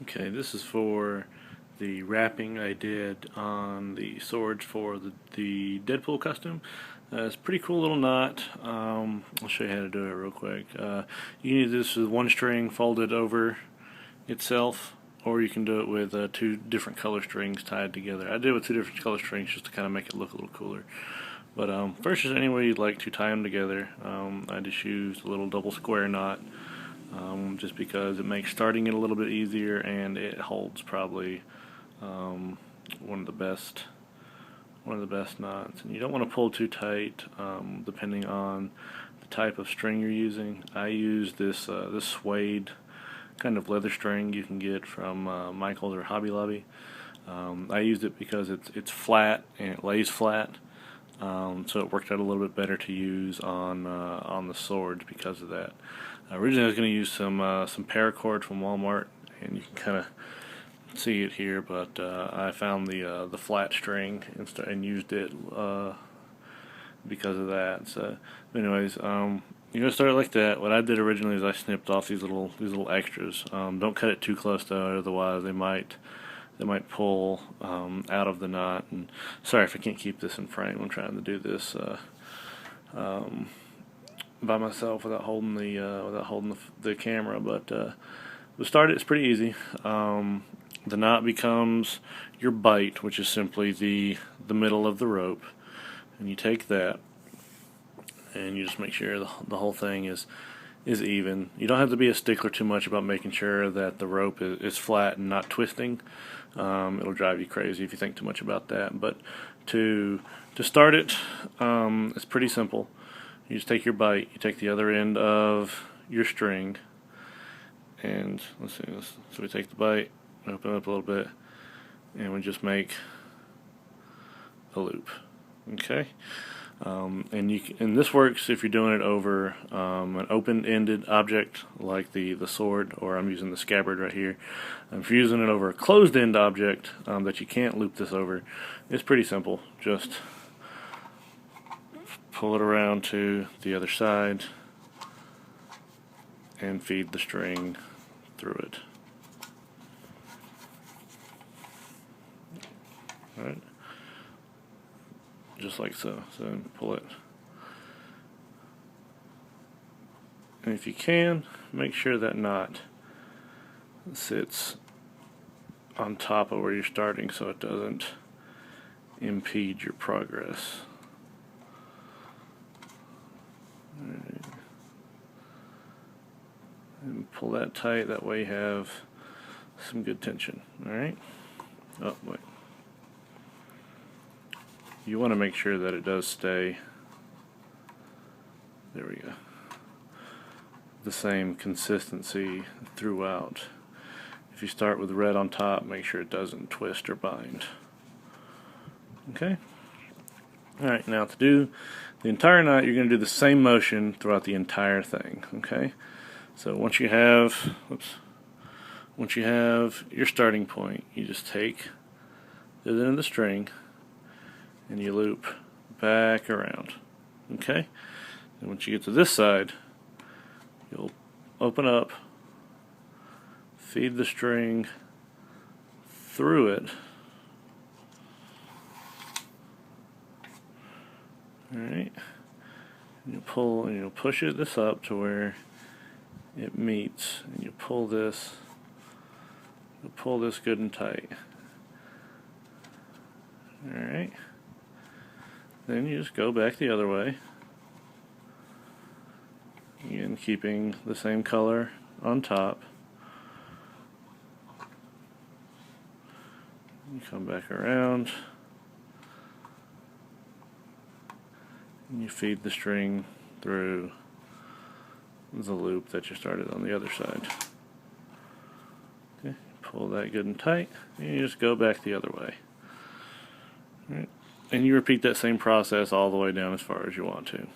Okay, this is for the wrapping I did on the swords for the Deadpool costume. It's a pretty cool little knot. I'll show you how to do it real quick. You need this with one string folded over itself, or you can do it with two different color strings tied together. I did it with two different color strings just to kind of make it look a little cooler. But first, just any way you'd like to tie them together. I just used a little double square knot. Just because it makes starting it a little bit easier, and it holds probably one of the best knots. And you don't want to pull too tight, depending on the type of string you're using. I use this suede kind of leather string you can get from Michaels or Hobby Lobby. I used it because it's flat and it lays flat. So it worked out a little bit better to use on the swords because of that. Originally I was going to use some paracord from Walmart, and you can kind of see it here, but I found the flat string and used it because of that. So, anyways, you're gonna start it like that. What I did originally is I snipped off these little extras. Don't cut it too close though, otherwise they might pull out of the knot. And sorry if I can't keep this in frame. I'm trying to do this by myself without holding the camera. But to start it, it's pretty easy. The knot becomes your bite, which is simply the middle of the rope, and you take that and you just make sure the whole thing is even. You don't have to be a stickler too much about making sure that the rope is flat and not twisting. It'll drive you crazy if you think too much about that. But to start it, it's pretty simple. You just take your bite, you take the other end of your string, and let's see this. So we take the bite, open it up a little bit, and we just make a loop. Okay, and this works if you're doing it over an open-ended object like the sword, or I'm using the scabbard right here. If you're using it over a closed-end object that you can't loop this over, it's pretty simple. Just pull it around to the other side and feed the string through it. Alright, just like so. So pull it, and if you can, make sure that knot sits on top of where you're starting so it doesn't impede your progress. And pull that tight, that way you have some good tension. Alright? Oh, wait. You want to make sure that it does stay, there we go, the same consistency throughout. If you start with red on top, make sure it doesn't twist or bind. Okay? Alright, now to do the entire knot, you're going to do the same motion throughout the entire thing. Okay? So once you have your starting point, you just take the end of the string and you loop back around. Okay? And once you get to this side, you'll open up, feed the string through it. Alright, and you pull and you'll push this up to where it meets, and you pull this good and tight. Alright, then you just go back the other way, again keeping the same color on top. You come back around, and you feed the string through the loop that you started on the other side. Okay, pull that good and tight, and you just go back the other way. All right. And you repeat that same process all the way down as far as you want to.